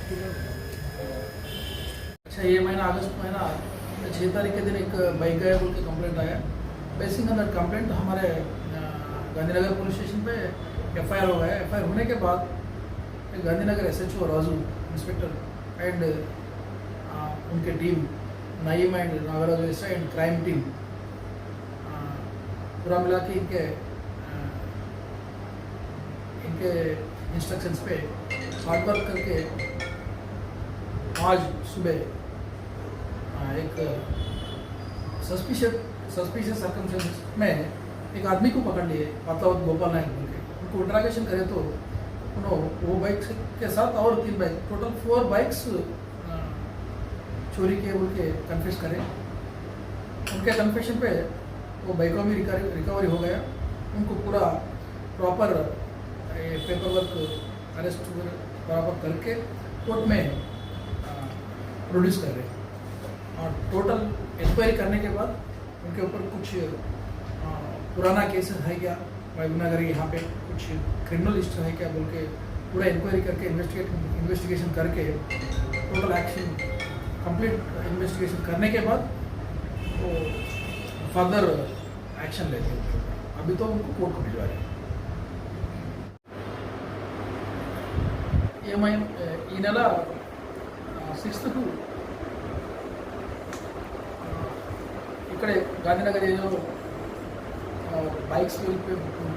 अच्छा, ये महीना अगस्त महीना 6 तारीख के दिन एक बाइक गायब होकर कंप्लेंट आया। बेसिक ऑन दैट कंप्लेंट हमारे गांधीनगर पुलिस स्टेशन पे एफआईआर हो गया। एफआईआर होने के बाद Gandhinagar SHO Raju inspector and उनके team Naeem and Nagaraj SI and crime team पूरा मिला के इनके इंस्ट्रक्शंस पे हार्ड वर्क करके आज सुबह एक सस्पिशियस सर्कमस्टेंसेस में एक आदमी को पकड़ लिए, पातावत गोपाल नायक बोल के। उनको इंट्रागेशन करे तो वो बाइक के साथ और 3 बाइक, टोटल 4 बाइक्स चोरी किए बोल के कन्फेस करे। उनके कन्फेशन पे वो बाइकों में रिकवरी हो गया। उनको पूरा प्रॉपर पेपर वर्क अरेस्ट बराबर करके कोर्ट में प्रोड्यूस कर रहे हैं। और टोटल इंक्वायरी करने के बाद उनके ऊपर कुछ पुराना केसेस है क्या, महबूबनगर यहाँ पे कुछ क्रिमिनल हिस्ट्री है क्या बोल के पूरा इंक्वायरी करके इन्वेस्टिगेशन करके टोटल एक्शन कंप्लीट इन्वेस्टिगेशन करने के बाद वो फर्दर एक्शन लेते हैं। अभी तो उनको कोर्ट को भिजवा रहे हैं। ఈ నెల 6th ఇక్కడే గాంధీనగర్ ఏరియాలో బైక్స్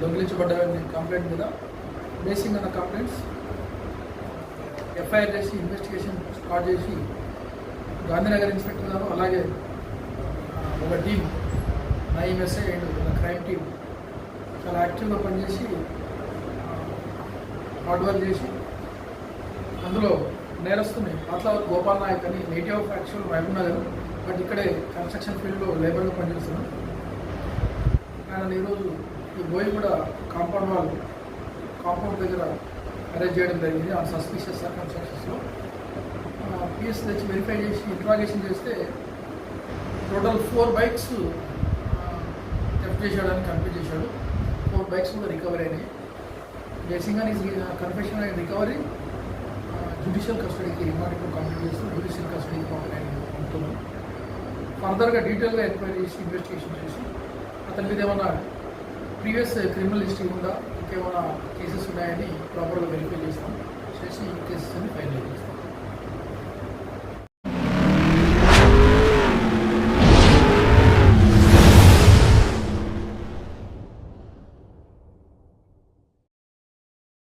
దొంగిలించబడ్డాయని కంప్లైంట్ మీద బేసింగ్ అన్న కంప్లైంట్స్ ఎఫ్ఐఆర్ చేసి ఇన్వెస్టిగేషన్ స్టార్ట్ చేసి గాంధీనగర్ ఇన్స్పెక్టర్ గారు అలాగే ఒక టీం నైఎంఎస్ఐ అండ్ క్రైమ్ టీం చాలా యాక్టివ్గా పనిచేసి హార్డ్ వర్క్ చేసి అందులో నేరస్తుని పాతావత్ గోపాల్ నాయక్ అని native of actual Mahabubnagar, but ఇక్కడే కన్స్ట్రక్షన్ ఫీల్డ్లో లేబర్గా పనిచేస్తున్నాం. ఆయన ఈరోజు ఈ బోయిగూడ కాంపౌండ్ దగ్గర అరెస్ట్ చేయడం జరిగింది. ఆ సస్పిషియస్ సర్కమ్స్టాన్సెస్లో పిఎస్ తెచ్చి వెరిఫై చేసి ఇంట్రాగేషన్ చేస్తే టోటల్ 4 బైక్స్ థెఫ్ట్ చేశాడని కన్ఫ్యూజ్ చేశాడు. 4 బైక్స్ కూడా రికవరీ అయినాయి. బేసింగ్గా కన్ఫెషన్ అండ్ రికవరీ జ్యుడిషియల్ కస్టడీకి రిమాండ్ కంప్లీట్ చేస్తూ జ్యుడిషియల్ కస్టడీకి పంపుతున్నాం. ఫర్దర్గా డీటెయిల్గా ఎంక్వైరీ చేసి ఇన్వెస్టిగేషన్ చేసి అతని మీద ఏమైనా ప్రీవియస్ క్రిమినల్ హిస్టరీ ఉందా, ఇంకేమైనా కేసెస్ ఉన్నాయని ప్రాపర్గా వెరిఫై చేస్తాం.